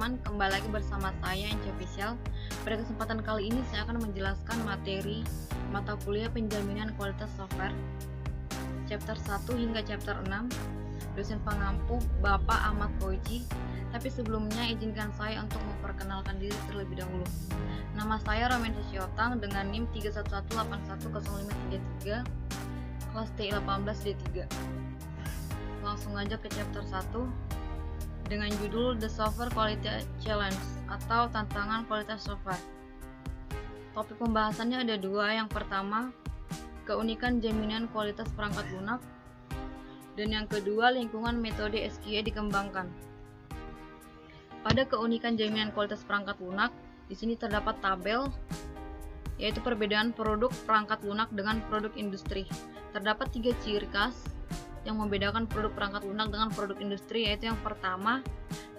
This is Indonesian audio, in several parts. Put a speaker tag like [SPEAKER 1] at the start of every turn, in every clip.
[SPEAKER 1] teman-teman, kembali lagi bersama saya Ence Official. Pada kesempatan kali ini saya akan menjelaskan materi mata kuliah penjaminan kualitas software chapter 1 hingga chapter 6. Dosen pengampu Bapak Ahmad Fauzi. Tapi sebelumnya izinkan saya untuk memperkenalkan diri terlebih dahulu. Nama saya Romen Syotang dengan NIM 311810533, kelas T18 D3. Langsung aja ke chapter 1 dengan judul The Software Quality Challenge atau tantangan kualitas software. Topik pembahasannya ada dua. Yang pertama, keunikan jaminan kualitas perangkat lunak, dan yang kedua, lingkungan metode SQA dikembangkan. Pada keunikan jaminan kualitas perangkat lunak, di sini terdapat tabel, yaitu perbedaan produk perangkat lunak dengan produk industri. Terdapat 3 ciri khas yang membedakan produk perangkat lunak dengan produk industri, yaitu yang pertama,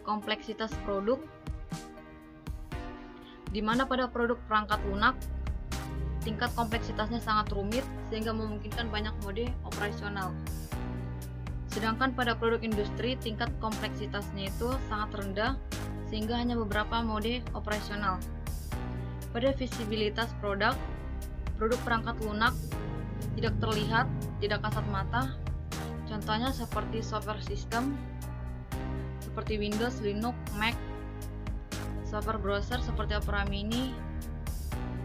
[SPEAKER 1] kompleksitas produk, di mana pada produk perangkat lunak tingkat kompleksitasnya sangat rumit sehingga memungkinkan banyak mode operasional. Sedangkan pada produk industri tingkat kompleksitasnya itu sangat rendah sehingga hanya beberapa mode operasional. Pada visibilitas produk perangkat lunak tidak terlihat, tidak kasat mata. Contohnya seperti software system seperti Windows, Linux, Mac, software browser seperti Opera Mini,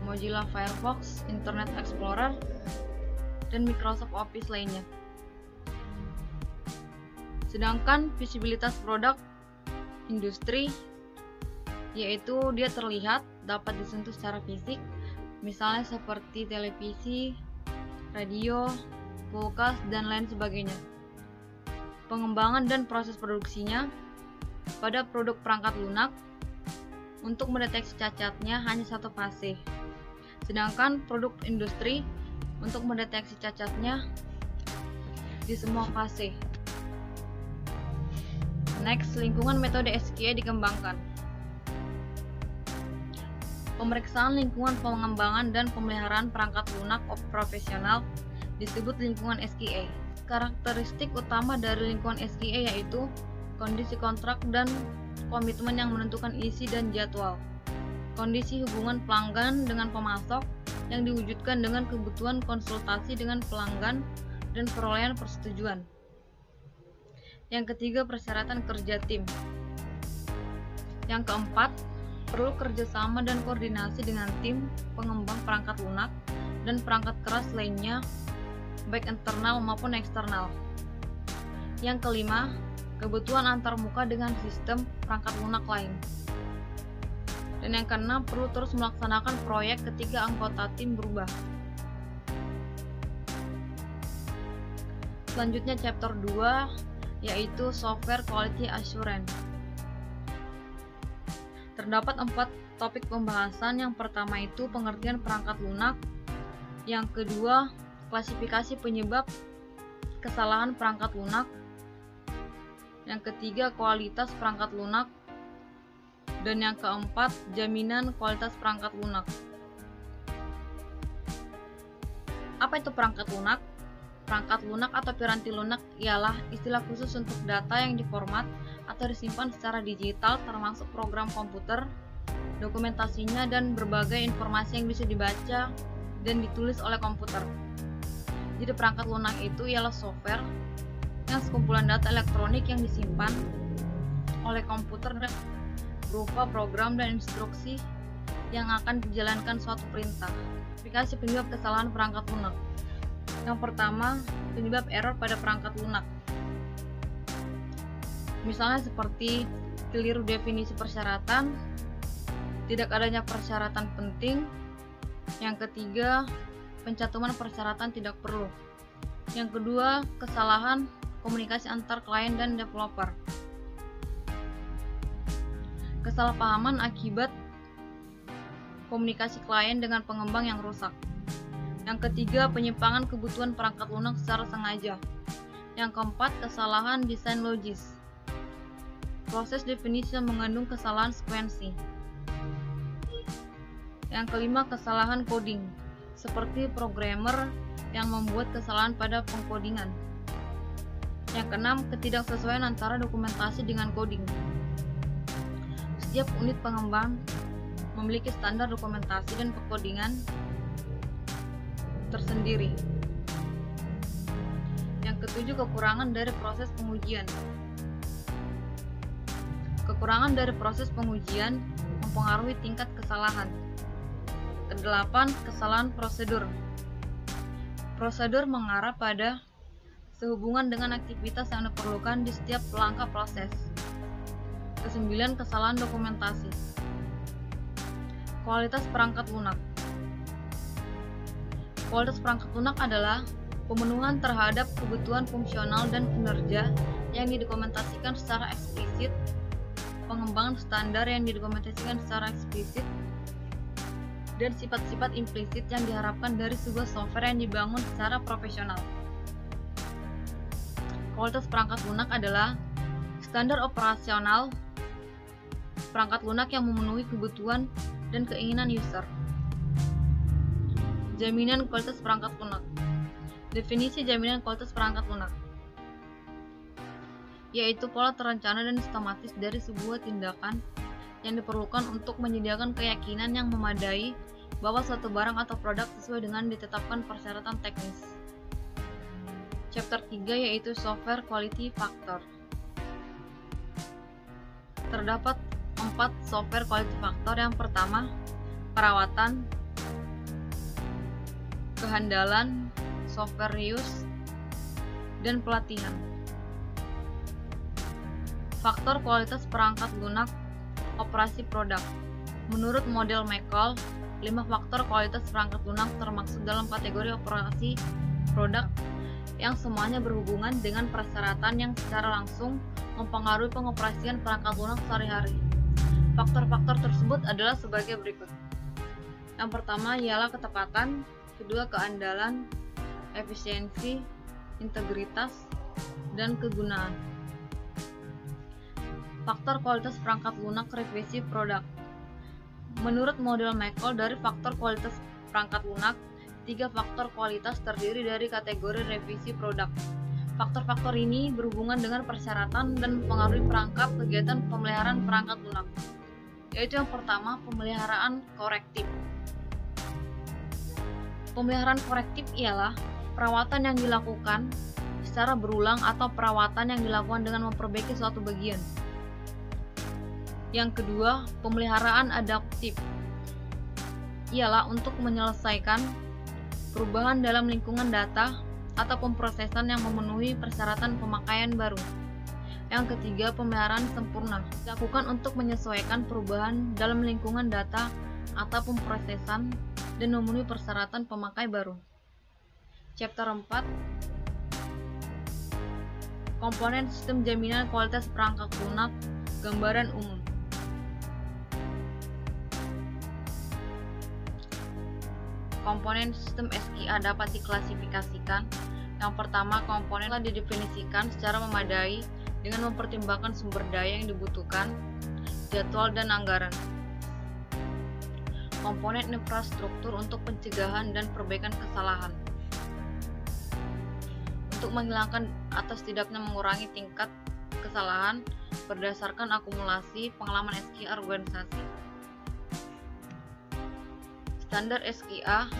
[SPEAKER 1] Mozilla Firefox, Internet Explorer, dan Microsoft Office lainnya. Sedangkan visibilitas produk industri yaitu dia terlihat, dapat disentuh secara fisik, misalnya seperti televisi, radio, kulkas, dan lain sebagainya. Pengembangan dan proses produksinya pada produk perangkat lunak untuk mendeteksi cacatnya hanya satu fase, sedangkan produk industri untuk mendeteksi cacatnya di semua fase. Next, lingkungan metode SQA dikembangkan. Pemeriksaan lingkungan pengembangan dan pemeliharaan perangkat lunak profesional disebut lingkungan SQA. Karakteristik utama dari lingkungan SQA yaitu kondisi kontrak dan komitmen yang menentukan isi dan jadwal. Kondisi hubungan pelanggan dengan pemasok yang diwujudkan dengan kebutuhan konsultasi dengan pelanggan dan perolehan persetujuan. Yang ketiga, persyaratan kerja tim. Yang keempat, perlu kerjasama dan koordinasi dengan tim pengembang perangkat lunak dan perangkat keras lainnya, baik internal maupun eksternal. Yang kelima, kebutuhan antarmuka dengan sistem perangkat lunak lain. Dan yang keenam, perlu terus melaksanakan proyek ketika anggota tim berubah. Selanjutnya chapter 2 yaitu Software Quality Assurance. Terdapat 4 topik pembahasan. Yang pertama itu pengertian perangkat lunak, yang kedua klasifikasi penyebab kesalahan perangkat lunak, yang ketiga kualitas perangkat lunak, dan yang keempat jaminan kualitas perangkat lunak. Apa itu perangkat lunak? Perangkat lunak atau piranti lunak ialah istilah khusus untuk data yang diformat atau disimpan secara digital, termasuk program komputer, dokumentasinya, dan berbagai informasi yang bisa dibaca dan ditulis oleh komputer. Jadi perangkat lunak itu ialah software yang sekumpulan data elektronik yang disimpan oleh komputer berupa program dan instruksi yang akan dijalankan suatu perintah. Aplikasi penyebab kesalahan perangkat lunak. Yang pertama, penyebab error pada perangkat lunak. Misalnya seperti keliru definisi persyaratan, tidak adanya persyaratan penting. Yang ketiga, pencatuman persyaratan tidak perlu. Yang kedua, kesalahan komunikasi antar klien dan developer. Kesalahpahaman akibat komunikasi klien dengan pengembang yang rusak. Yang ketiga, penyimpangan kebutuhan perangkat lunak secara sengaja. Yang keempat, kesalahan desain logis. Proses definisi yang mengandung kesalahan sekuensi. Yang kelima, kesalahan coding, seperti programmer yang membuat kesalahan pada pengkodingan. Yang keenam, ketidaksesuaian antara dokumentasi dengan coding. Setiap unit pengembang memiliki standar dokumentasi dan pekodingan tersendiri. Yang ketujuh, kekurangan dari proses pengujian. Kekurangan dari proses pengujian mempengaruhi tingkat kesalahan. Kedelapan, kesalahan prosedur. Prosedur mengarah pada sehubungan dengan aktivitas yang diperlukan di setiap langkah proses. Kesembilan, kesalahan dokumentasi. Kualitas perangkat lunak. Kualitas perangkat lunak adalah pemenuhan terhadap kebutuhan fungsional dan kinerja yang didokumentasikan secara eksplisit, pengembangan standar yang didokumentasikan secara eksplisit, dan sifat-sifat implisit yang diharapkan dari sebuah software yang dibangun secara profesional. Kualitas perangkat lunak adalah standar operasional perangkat lunak yang memenuhi kebutuhan dan keinginan user. Jaminan kualitas perangkat lunak. Definisi jaminan kualitas perangkat lunak yaitu pola terencana dan sistematis dari sebuah tindakan yang diperlukan untuk menyediakan keyakinan yang memadai bahwa suatu barang atau produk sesuai dengan ditetapkan persyaratan teknis. Chapter 3 yaitu Software Quality Factor. Terdapat 4 software quality factor. Yang pertama, perawatan, kehandalan, software reuse, dan pelatihan. Faktor kualitas perangkat lunak operasi produk. Menurut model McCall, 5 faktor kualitas perangkat lunak termasuk dalam kategori operasi produk yang semuanya berhubungan dengan persyaratan yang secara langsung mempengaruhi pengoperasian perangkat lunak sehari-hari. Faktor-faktor tersebut adalah sebagai berikut. Yang pertama ialah ketepatan, kedua keandalan, efisiensi, integritas, dan kegunaan. Faktor kualitas perangkat lunak revisi produk. Menurut model McCall, dari faktor kualitas perangkat lunak, 3 faktor kualitas terdiri dari kategori revisi produk. Faktor-faktor ini berhubungan dengan persyaratan dan mempengaruhi perangkap kegiatan pemeliharaan perangkat lunak, yaitu yang pertama, pemeliharaan korektif. Pemeliharaan korektif ialah perawatan yang dilakukan secara berulang atau perawatan yang dilakukan dengan memperbaiki suatu bagian. Yang kedua, pemeliharaan adaptif ialah untuk menyelesaikan perubahan dalam lingkungan data atau pemrosesan yang memenuhi persyaratan pemakaian baru. Yang ketiga, pemeliharaan sempurna dilakukan untuk menyesuaikan perubahan dalam lingkungan data atau pemrosesan dan memenuhi persyaratan pemakai baru. Chapter 4, komponen sistem jaminan kualitas perangkat lunak, gambaran umum. Komponen sistem SKA dapat diklasifikasikan. Yang pertama, komponen telah didefinisikan secara memadai dengan mempertimbangkan sumber daya yang dibutuhkan, jadwal, dan anggaran. Komponen infrastruktur untuk pencegahan dan perbaikan kesalahan. Untuk menghilangkan atau setidaknya mengurangi tingkat kesalahan berdasarkan akumulasi pengalaman SKA organisasi. Standar SKA,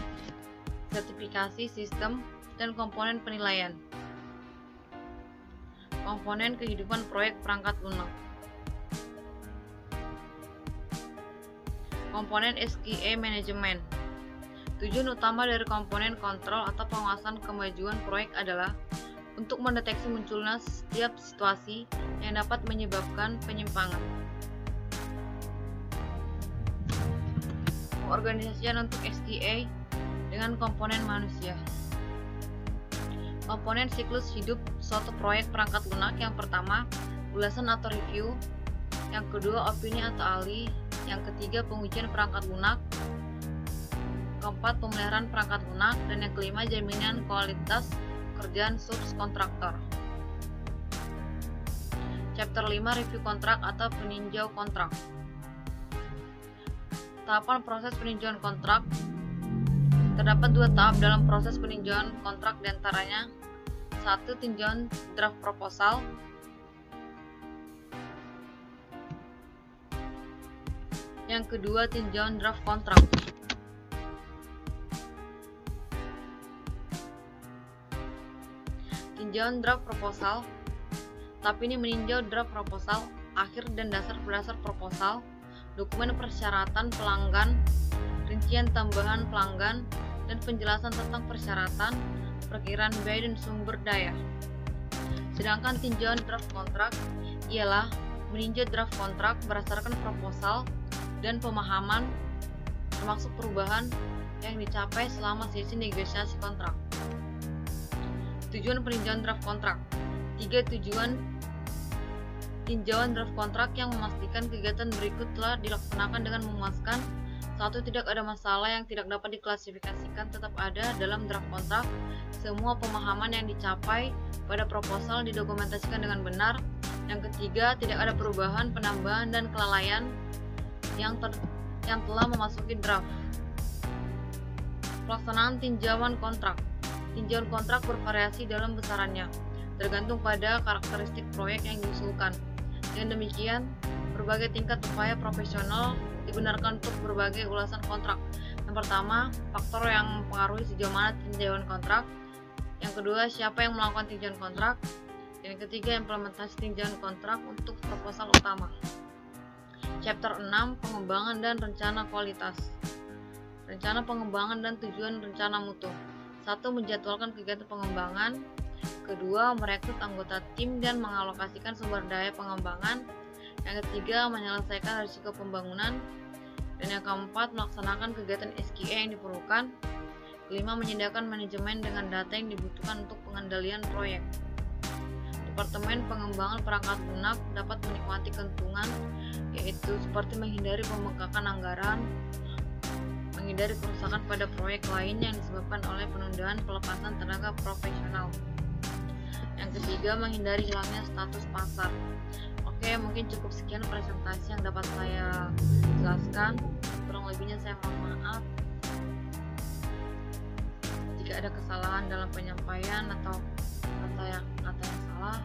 [SPEAKER 1] sertifikasi sistem, dan komponen penilaian. Komponen kehidupan proyek perangkat lunak. Komponen SKA manajemen. Tujuan utama dari komponen kontrol atau pengawasan kemajuan proyek adalah untuk mendeteksi munculnya setiap situasi yang dapat menyebabkan penyimpangan. Pengorganisasian untuk SKA dengan komponen manusia. Komponen siklus hidup suatu proyek perangkat lunak. Yang pertama, ulasan atau review. Yang kedua, opini atau ahli. Yang ketiga, pengujian perangkat lunak. Keempat, pemeliharaan perangkat lunak. Dan yang kelima, jaminan kualitas kerjaan subkontraktor. Chapter 5, review kontrak atau peninjau kontrak. Tahapan proses peninjauan kontrak. Terdapat 2 tahap dalam proses peninjauan kontrak, diantaranya 1. Tinjauan draft proposal. Yang kedua, tinjauan draft kontrak. Tinjauan draft proposal. Tahap ini meninjau draft proposal, akhir dan dasar proposal, dokumen persyaratan pelanggan, rincian tambahan pelanggan, dan penjelasan tentang persyaratan, perkiraan biaya dan sumber daya. Sedangkan tinjauan draft kontrak ialah meninjau draft kontrak berdasarkan proposal dan pemahaman, termasuk perubahan yang dicapai selama sesi negosiasi kontrak. Tujuan peninjauan draft kontrak. 3 tujuan tinjauan draft kontrak yang memastikan kegiatan berikut telah dilaksanakan dengan memuaskan. 1. Tidak ada masalah yang tidak dapat diklasifikasikan tetap ada dalam draft kontrak. Semua pemahaman yang dicapai pada proposal didokumentasikan dengan benar. Yang ketiga, tidak ada perubahan, penambahan, dan kelalaian yang telah memasuki draft. Pelaksanaan tinjauan kontrak. Tinjauan kontrak bervariasi dalam besarannya, tergantung pada karakteristik proyek yang diusulkan. Dengan demikian, berbagai tingkat upaya profesional dibenarkan untuk berbagai ulasan kontrak. Yang pertama, faktor yang mempengaruhi sejauh mana tinjauan kontrak. Yang kedua, siapa yang melakukan tinjauan kontrak. Dan yang ketiga, implementasi tinjauan kontrak untuk proposal utama. Chapter 6, pengembangan dan rencana kualitas. Rencana pengembangan dan tujuan rencana mutu. 1. Menjadwalkan kegiatan pengembangan. Kedua, merekrut anggota tim dan mengalokasikan sumber daya pengembangan. Yang ketiga, menyelesaikan risiko pembangunan. Dan yang keempat, melaksanakan kegiatan SQA yang diperlukan. Kelima, menyediakan manajemen dengan data yang dibutuhkan untuk pengendalian proyek. Departemen pengembangan perangkat lunak dapat menikmati keuntungan, yaitu seperti menghindari pembengkakan anggaran, menghindari kerusakan pada proyek lain yang disebabkan oleh penundaan pelepasan tenaga profesional. Yang ketiga, menghindari hilangnya status pasar. Oke, mungkin cukup sekian presentasi yang dapat saya jelaskan. Kurang lebihnya saya mohon maaf jika ada kesalahan dalam penyampaian atau kata yang salah.